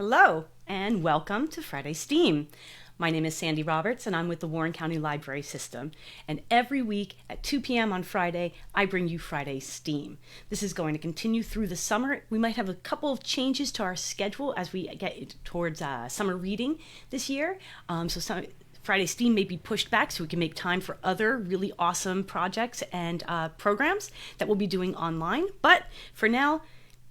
Hello, and welcome to Friday STEAM. My name is Sandy Roberts, and I'm with the Warren County Library System. And every week at 2 p.m. on Friday, I bring you Friday STEAM. This is going to continue through the summer. We might have a couple of changes to our schedule as we get towards summer reading this year. Friday STEAM may be pushed back so we can make time for other really awesome projects and programs that we'll be doing online. But for now,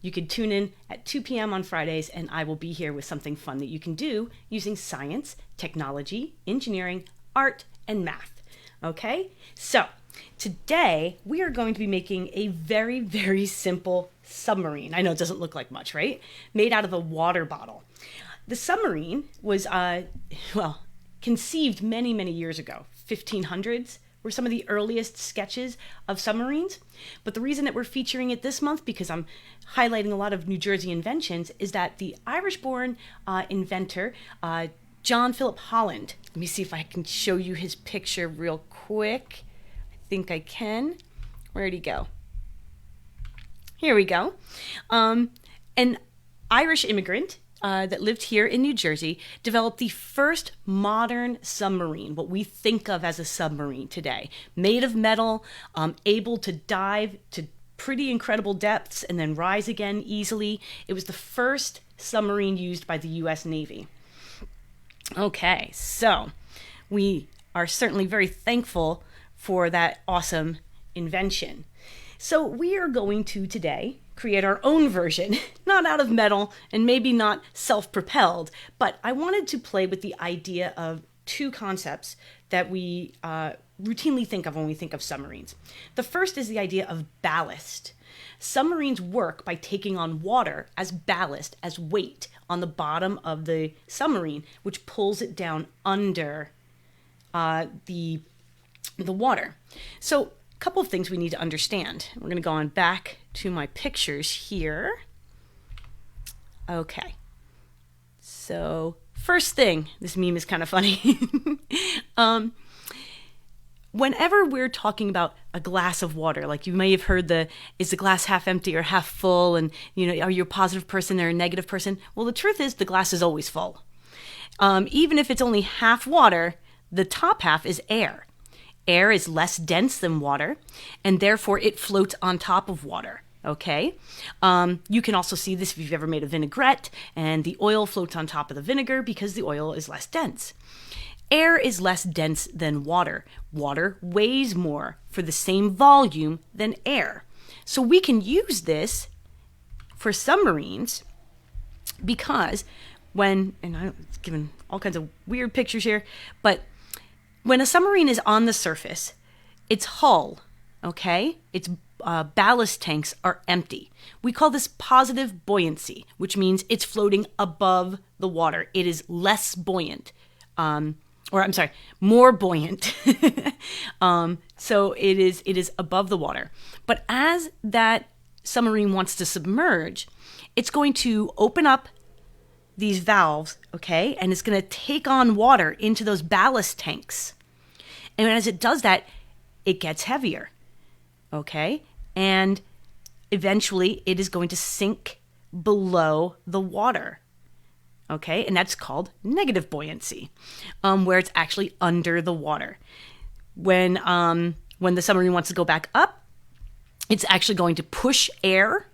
you can tune in at 2 p.m. on Fridays, and I will be here with something fun that you can do using science, technology, engineering, art, and math. Okay? So, today we are going to be making a very, very simple submarine. I know it doesn't look like much, right? Made out of a water bottle. The submarine was, conceived many, many years ago, 1500s. Were some of the earliest sketches of submarines. But the reason that we're featuring it this month, because I'm highlighting a lot of New Jersey inventions, is that the Irish-born inventor, John Philip Holland, let me see if I can show you his picture real quick. I think I can. Where'd he go? Here we go. An Irish immigrant that lived here in New Jersey, developed the first modern submarine, what we think of as a submarine today. Made of metal, able to dive to pretty incredible depths and then rise again easily. It was the first submarine used by the U.S. Navy. Okay, so we are certainly very thankful for that awesome invention. So we are going to today create our own version, not out of metal and maybe not self-propelled, but I wanted to play with the idea of two concepts that we routinely think of when we think of submarines. The first is the idea of ballast. Submarines work by taking on water as ballast, as weight on the bottom of the submarine, which pulls it down under the water. So couple of things we need to understand. We're going to go on back to my pictures here. Okay. So first thing, this meme is kind of funny. Whenever we're talking about a glass of water, like you may have heard is the glass half empty or half full? And, are you a positive person or a negative person? Well, the truth is the glass is always full. Even if it's only half water, the top half is air. Air is less dense than water, and therefore it floats on top of water, okay? You can also see this if you've ever made a vinaigrette, and the oil floats on top of the vinegar because the oil is less dense. Air is less dense than water. Water weighs more for the same volume than air. So we can use this for submarines because and I'm giving all kinds of weird pictures here, but when a submarine is on the surface, its hull, okay, its ballast tanks are empty. We call this positive buoyancy, which means it's floating above the water. It is less buoyant, more buoyant. So it is above the water. But as that submarine wants to submerge, it's going to open up these valves, okay, and it's going to take on water into those ballast tanks. And as it does that, it gets heavier, okay? And eventually it is going to sink below the water, okay? And that's called negative buoyancy, where it's actually under the water. When the submarine wants to go back up, it's actually going to push air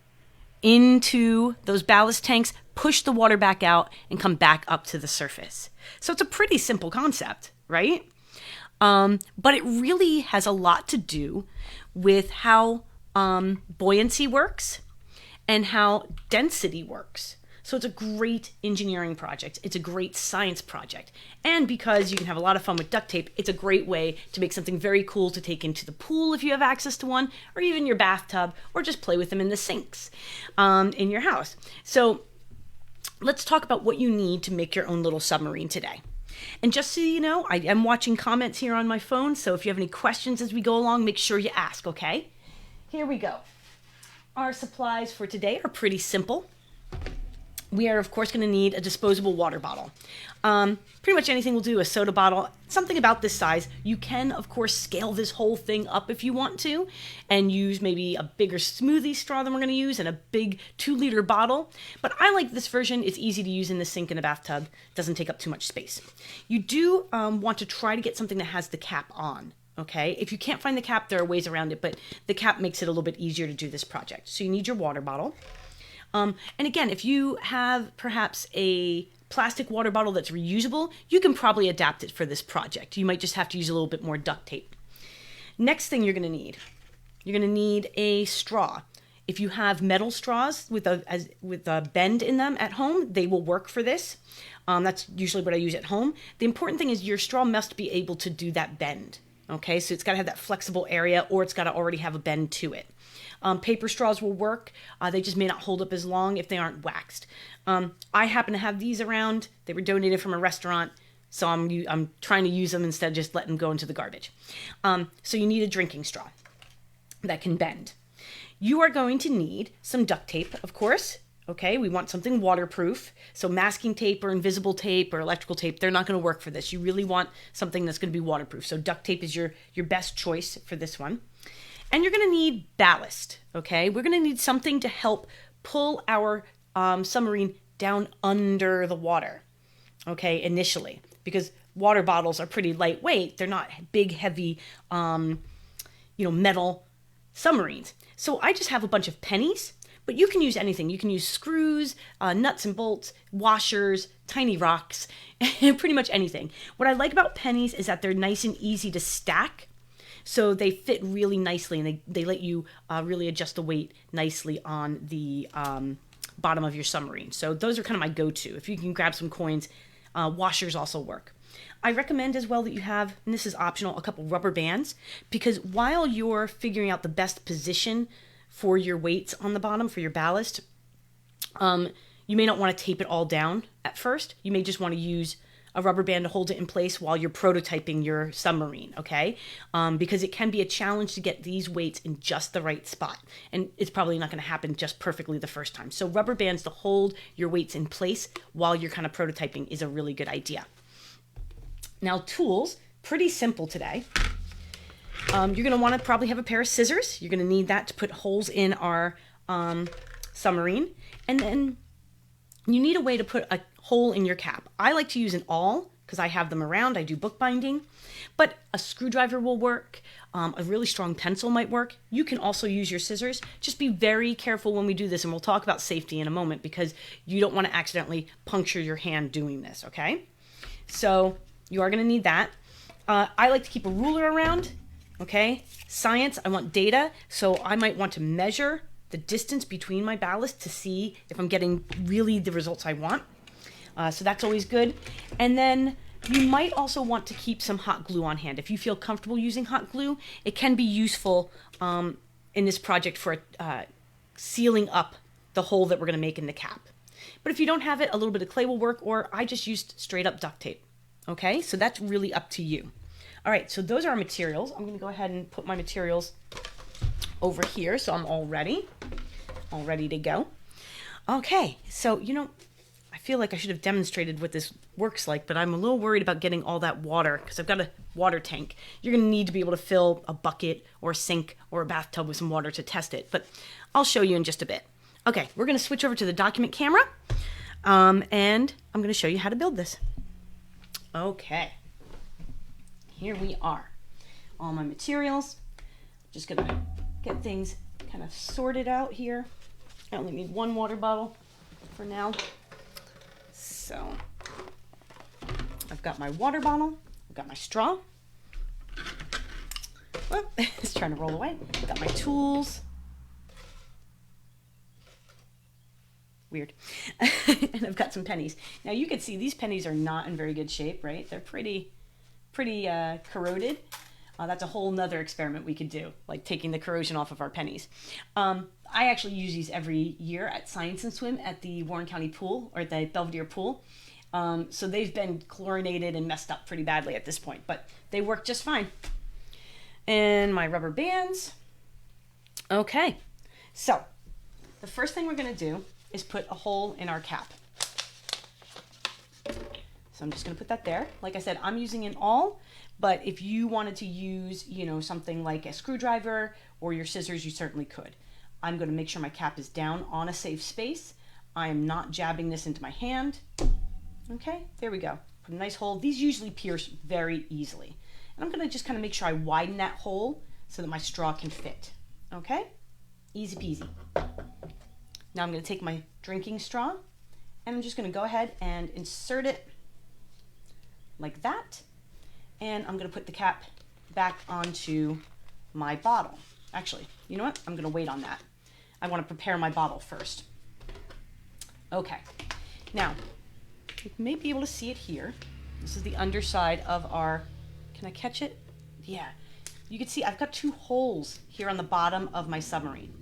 into those ballast tanks, push the water back out, and come back up to the surface. So it's a pretty simple concept, right? But it really has a lot to do with how buoyancy works and how density works. So it's a great engineering project. It's a great science project. And because you can have a lot of fun with duct tape, it's a great way to make something very cool to take into the pool if you have access to one, or even your bathtub, or just play with them in the sinks in your house. So let's talk about what you need to make your own little submarine today. And just so you know, I am watching comments here on my phone, so if you have any questions as we go along, make sure you ask, okay? Here we go. Our supplies for today are pretty simple. We are, of course, going to need a disposable water bottle. Pretty much anything will do, a soda bottle, something about this size. You can, of course, scale this whole thing up if you want to and use maybe a bigger smoothie straw than we're going to use and a big 2-liter bottle. But I like this version. It's easy to use in the sink and a bathtub. Doesn't take up too much space. You do want to try to get something that has the cap on. Okay, if you can't find the cap, there are ways around it, but the cap makes it a little bit easier to do this project. So you need your water bottle. And again, if you have perhaps a plastic water bottle that's reusable, you can probably adapt it for this project. You might just have to use a little bit more duct tape. Next thing you're going to need a straw. If you have metal straws with a bend in them at home, they will work for this. That's usually what I use at home. The important thing is your straw must be able to do that bend. Okay, so it's got to have that flexible area, or it's got to already have a bend to it. Paper straws will work. They just may not hold up as long if they aren't waxed. I happen to have these around. They were donated from a restaurant, so I'm trying to use them instead of just letting them go into the garbage. So you need a drinking straw that can bend. You are going to need some duct tape, of course. Okay, we want something waterproof. So masking tape or invisible tape or electrical tape, they're not going to work for this. You really want something that's going to be waterproof. So duct tape is your best choice for this one. And you're going to need ballast, okay? We're going to need something to help pull our submarine down under the water, okay, initially. Because water bottles are pretty lightweight. They're not big, heavy, metal submarines. So I just have a bunch of pennies. But you can use anything. You can use screws, nuts and bolts, washers, tiny rocks, pretty much anything. What I like about pennies is that they're nice and easy to stack. So they fit really nicely, and they let you really adjust the weight nicely on the bottom of your submarine. So those are kind of my go-to. If you can grab some coins, washers also work. I recommend as well that you have, and this is optional, a couple rubber bands, because while you're figuring out the best position for your weights on the bottom, for your ballast, you may not want to tape it all down at first. You may just want to use a rubber band to hold it in place while you're prototyping your submarine, okay? Because it can be a challenge to get these weights in just the right spot. And it's probably not going to happen just perfectly the first time. So rubber bands to hold your weights in place while you're kind of prototyping is a really good idea. Now, tools, pretty simple today. You're going to want to probably have a pair of scissors. You're going to need that to put holes in our submarine. And then you need a way to put a hole in your cap. I like to use an awl because I have them around. I do bookbinding. But a screwdriver will work. A really strong pencil might work. You can also use your scissors. Just be very careful when we do this, and we'll talk about safety in a moment because you don't want to accidentally puncture your hand doing this, okay? So you are going to need that. I like to keep a ruler around. Okay, science, I want data, so I might want to measure the distance between my ballast to see if I'm getting really the results I want. So that's always good. And then you might also want to keep some hot glue on hand. If you feel comfortable using hot glue, it can be useful in this project for sealing up the hole that we're going to make in the cap. But if you don't have it, a little bit of clay will work, or I just used straight up duct tape. Okay, so that's really up to you. All right, so those are our materials. I'm going to go ahead and put my materials over here so I'm all ready to go. Okay, so, I feel like I should have demonstrated what this works like, but I'm a little worried about getting all that water because I've got a water tank. You're going to need to be able to fill a bucket or a sink or a bathtub with some water to test it, but I'll show you in just a bit. Okay, we're going to switch over to the document camera, and I'm going to show you how to build this. Okay. Here we are. All my materials. Just gonna get things kind of sorted out here. I only need one water bottle for now. So I've got my water bottle. I've got my straw. Oh, it's trying to roll away. I've got my tools. Weird. And I've got some pennies. Now you can see these pennies are not in very good shape, right? They're pretty corroded. That's a whole nother experiment we could do, like taking the corrosion off of our pennies. I actually use these every year at Science and Swim at the Warren County pool, or at the Belvedere pool. So they've been chlorinated and messed up pretty badly at this point, but they work just fine. And my rubber bands. Okay, so the first thing we're going to do is put a hole in our cap. So I'm just going to put that there. Like I said, I'm using an awl, but if you wanted to use, you know, something like a screwdriver or your scissors, you certainly could. I'm going to make sure my cap is down on a safe space. I am not jabbing this into my hand. Okay, there we go. Put a nice hole. These usually pierce very easily. And I'm going to just kind of make sure I widen that hole so that my straw can fit. Okay, easy peasy. Now I'm going to take my drinking straw and I'm just going to go ahead and insert it like that. And I'm going to put the cap back onto my bottle. Actually, you know what? I'm going to wait on that. I want to prepare my bottle first. Okay. Now, you may be able to see it here. This is the underside of our, can I catch it? Yeah. You can see I've got 2 holes here on the bottom of my submarine.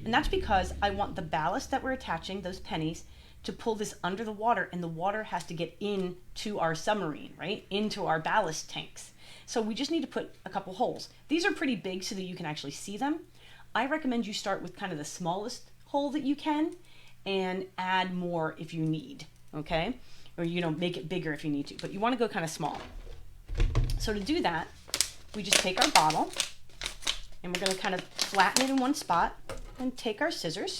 And that's because I want the ballast that we're attaching, those pennies, to pull this under the water, and the water has to get into our submarine, right? Into our ballast tanks. So we just need to put a couple holes. These are pretty big so that you can actually see them. I recommend you start with kind of the smallest hole that you can and add more if you need, okay? Or, you know, make it bigger if you need to, but you want to go kind of small. So to do that, we just take our bottle and we're going to kind of flatten it in one spot and take our scissors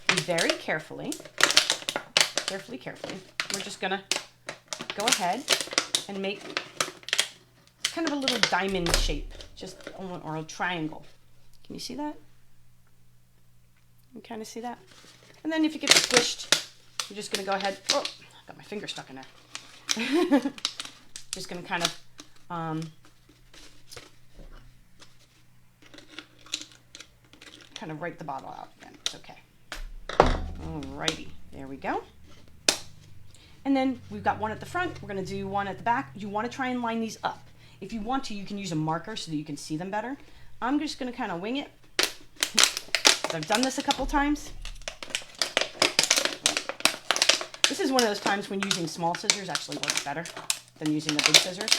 and very carefully, we're just going to go ahead and make kind of a little diamond shape, or a triangle. Can you see that? You kind of see that? And then if it gets squished, you're just going to go ahead. Oh, I got my finger stuck in there. Just going to kind of write the bottle out again. It's okay. Alrighty, there we go. And then we've got one at the front. We're going to do one at the back. You want to try and line these up. If you want to, you can use a marker so that you can see them better. I'm just going to kind of wing it. I've done this a couple times. This is one of those times when using small scissors actually works better than using the big scissors.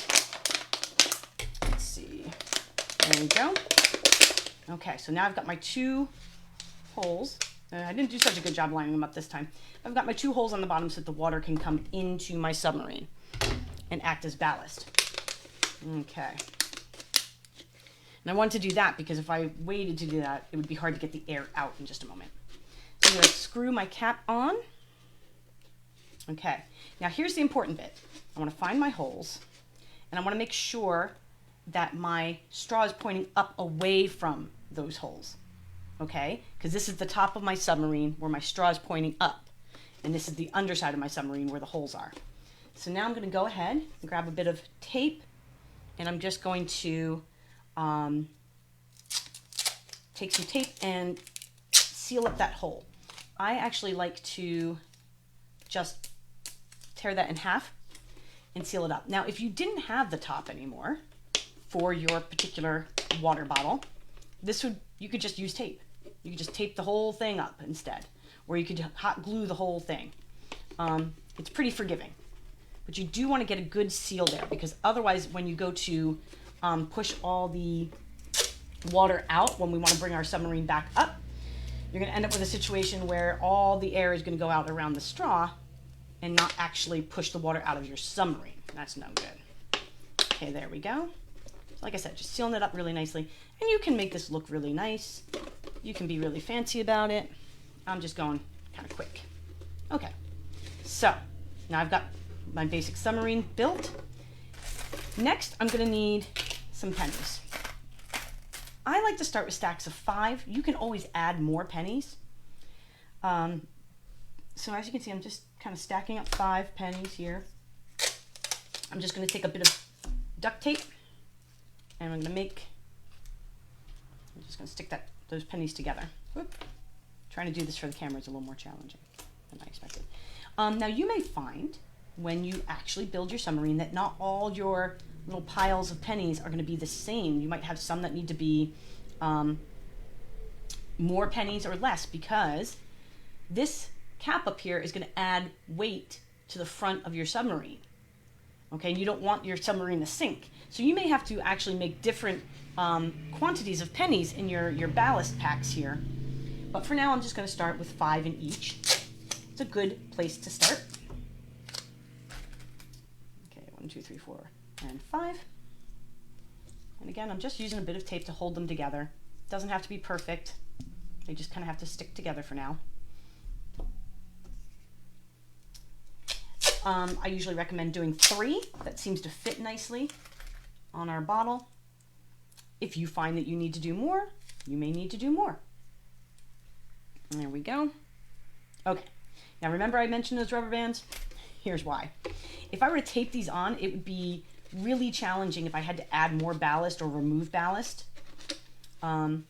Let's see. There we go. Okay, so now I've got my 2 holes. I didn't do such a good job lining them up this time. I've got my 2 holes on the bottom so that the water can come into my submarine and act as ballast. Okay. And I wanted to do that because if I waited to do that, it would be hard to get the air out in just a moment. So I'm going to screw my cap on. Okay. Now here's the important bit. I want to find my holes, and I want to make sure that my straw is pointing up away from those holes. Okay? Because this is the top of my submarine where my straw is pointing up, and this is the underside of my submarine where the holes are. So now I'm going to go ahead and grab a bit of tape, and I'm just going to take some tape and seal up that hole. I actually like to just tear that in half and seal it up. Now, if you didn't have the top anymore for your particular water bottle, you could just use tape. You could just tape the whole thing up instead, or you could hot glue the whole thing. It's pretty forgiving, but you do want to get a good seal there, because otherwise when you go to push all the water out when we want to bring our submarine back up, you're going to end up with a situation where all the air is going to go out around the straw and not actually push the water out of your submarine. That's no good. Okay, there we go. Like I said, just sealing it up really nicely. And you can make this look really nice. You can be really fancy about it. I'm just going kind of quick. Okay, so now I've got my basic submarine built. Next, I'm going to need some pennies. I like to start with stacks of 5. You can always add more pennies. So as you can see, I'm just kind of stacking up 5 pennies here. I'm just going to take a bit of duct tape, and I'm just going to stick those pennies together. Whoop. Trying to do this for the camera is a little more challenging than I expected. Now you may find when you actually build your submarine that not all your little piles of pennies are going to be the same. You might have some that need to be more pennies or less, because this cap up here is going to add weight to the front of your submarine. Okay, and you don't want your submarine to sink. So you may have to actually make different quantities of pennies in your ballast packs here. But for now, I'm just going to start with 5 in each. It's a good place to start. 1, 2, 3, 4, and 5. And again, I'm just using a bit of tape to hold them together. Doesn't have to be perfect. They just kind of have to stick together for now. I usually recommend doing 3. That seems to fit nicely on our bottle. If you find that you need to do more, you may need to do more. And there we go. Okay, now remember I mentioned those rubber bands? Here's why. If I were to tape these on, it would be really challenging if I had to add more ballast or remove ballast when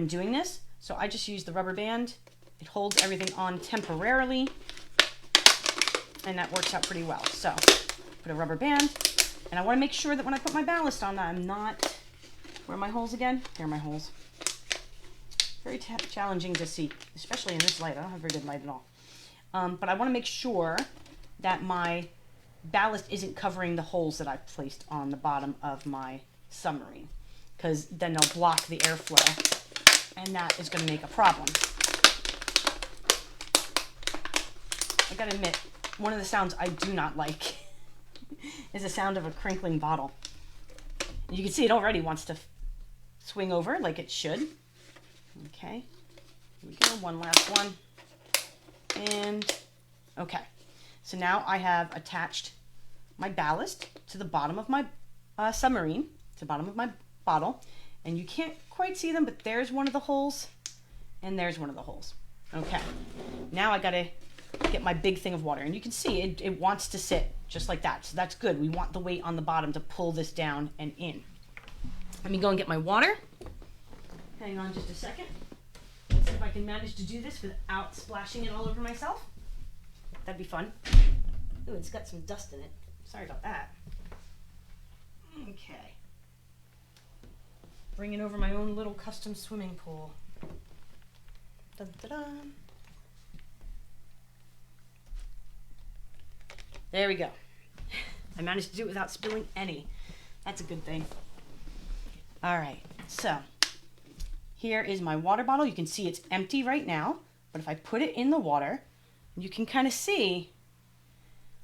doing this. So I just use the rubber band. It holds everything on temporarily, and that works out pretty well. So put a rubber band, and I want to make sure that when I put my ballast on that I'm not, where are my holes again? Here are my holes. Very challenging to see, especially in this light. I don't have very good light at all. But I want to make sure that my ballast isn't covering the holes that I've placed on the bottom of my submarine, because then they'll block the airflow, and that is going to make a problem. I gotta admit, one of the sounds I do not like is the sound of a crinkling bottle. You can see it already wants to swing over like it should. Okay, here we go, one last one. And okay, so now I have attached my ballast to the bottom of my submarine, to the bottom of my bottle, and you can't quite see them, but there's one of the holes, and there's one of the holes. Okay, now I gotta get my big thing of water, and you can see it wants to sit just like that, so that's good. We want the weight on the bottom to pull this down and in. Let me go and get my water. Hang on just a second. Let's see if I can manage to do this without splashing it all over myself. That'd be fun. Ooh, it's got some dust in it. Sorry about that. Okay. Bringing over my own little custom swimming pool. Dun, dun, dun. There we go. I managed to do it without spilling any. That's a good thing. All right, so here is my water bottle. You can see it's empty right now, but if I put it in the water, you can kind of see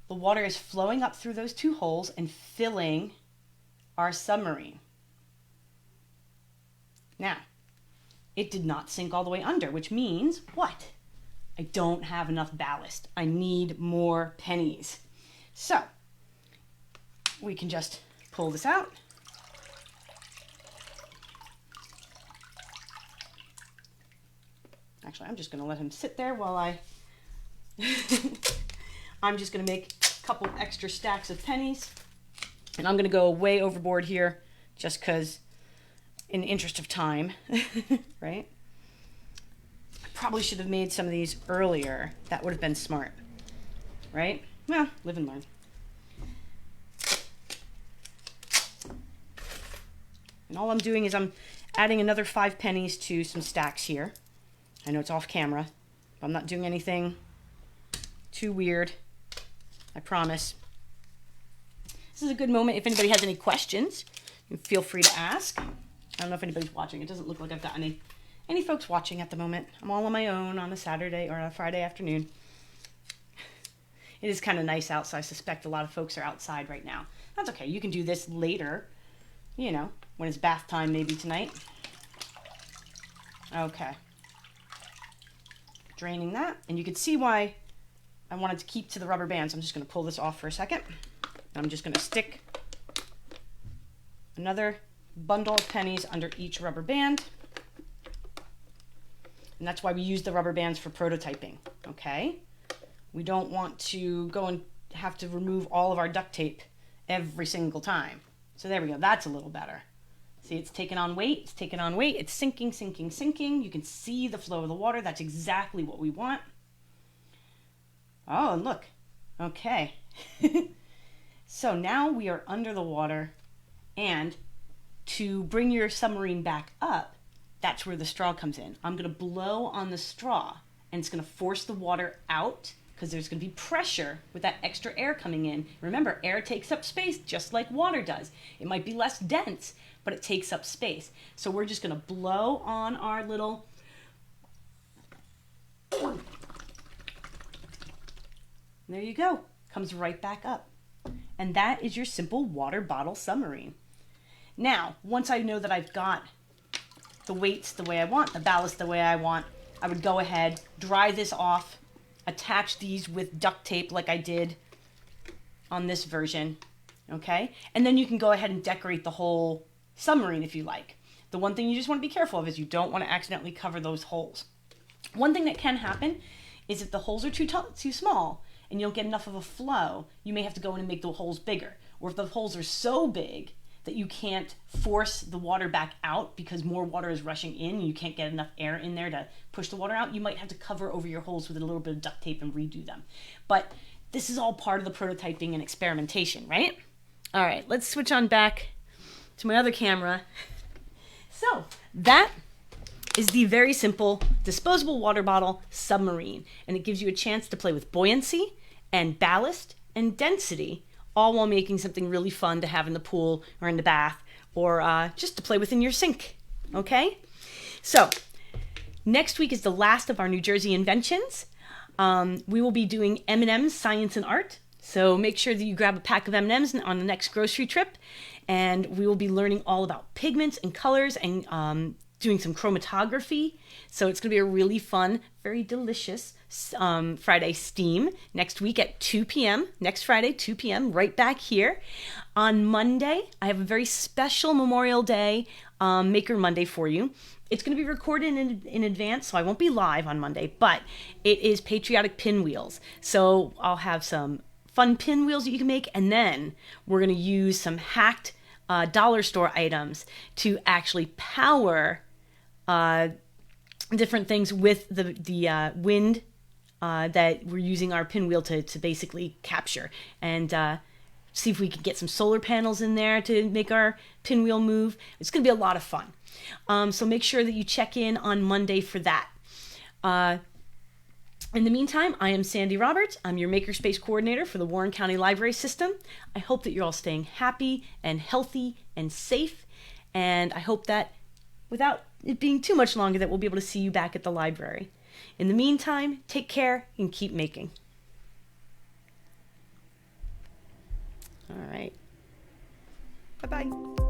the water is flowing up through those 2 holes and filling our submarine. Now, it did not sink all the way under, which means what? I don't have enough ballast. I need more pennies. So, we can just pull this out. Actually, I'm just going to let him sit there while I'm just going to make a couple extra stacks of pennies. And I'm going to go way overboard here just because in the interest of time, right? I probably should have made some of these earlier. That would have been smart, right? Well, live and learn. And all I'm doing is I'm adding another 5 pennies to some stacks here. I know it's off camera, but I'm not doing anything too weird. I promise. This is a good moment. If anybody has any questions, you feel free to ask. I don't know if anybody's watching. It doesn't look like I've got any folks watching at the moment. I'm all on my own on a Saturday or a Friday afternoon. It is kind of nice out, so I suspect a lot of folks are outside right now. That's okay. You can do this later, you know, when it's bath time maybe tonight. Okay. Draining that, and you can see why I wanted to keep to the rubber bands. I'm just going to pull this off for a second. I'm just going to stick another bundle of pennies under each rubber band. And that's why we use the rubber bands for prototyping, okay? We don't want to go and have to remove all of our duct tape every single time. So there we go. That's a little better. See, it's taking on weight. It's taking on weight. It's sinking, sinking, sinking. You can see the flow of the water. That's exactly what we want. Oh, and look. Okay. So now we are under the water, and to bring your submarine back up, that's where the straw comes in. I'm going to blow on the straw, and it's going to force the water out because there's going to be pressure with that extra air coming in. Remember, air takes up space just like water does. It might be less dense, but it takes up space. So we're just going to blow on our little... There you go. Comes right back up. And that is your simple water bottle submarine. Now, once I know that I've got the weights the way I want, the ballast the way I want, I would go ahead, dry this off, attach these with duct tape like I did on this version, okay? And then you can go ahead and decorate the whole submarine if you like. The one thing you just want to be careful of is you don't want to accidentally cover those holes. One thing that can happen is if the holes are too small and you don't get enough of a flow, you may have to go in and make the holes bigger. Or if the holes are so big that you can't force the water back out because more water is rushing in and you can't get enough air in there to push the water out, you might have to cover over your holes with a little bit of duct tape and redo them. But this is all part of the prototyping and experimentation, right? All right, let's switch on back to my other camera. So that is the very simple disposable water bottle submarine, and it gives you a chance to play with buoyancy and ballast and density, all while making something really fun to have in the pool or in the bath or just to play with in your sink, okay? So next week is the last of our New Jersey inventions. We will be doing M&M's Science and Art, so make sure that you grab a pack of M&M's on the next grocery trip, and we will be learning all about pigments and colors and doing some chromatography. So it's going to be a really fun, very delicious Friday steam next week at 2 p.m. Next Friday, 2 p.m. right back here. On Monday, I have a very special Memorial Day Maker Monday for you. It's going to be recorded in advance, so I won't be live on Monday, but it is patriotic pinwheels. So I'll have some fun pinwheels that you can make, and then we're going to use some hacked dollar store items to actually power different things with the wind that we're using our pinwheel to basically capture, and see if we can get some solar panels in there to make our pinwheel move. It's going to be a lot of fun. So make sure that you check in on Monday for that. In the meantime, I am Sandy Roberts. I'm your Makerspace Coordinator for the Warren County Library System. I hope that you're all staying happy and healthy and safe, and I hope that without it being too much longer that we'll be able to see you back at the library. In the meantime, take care and keep making. All right. Bye-bye.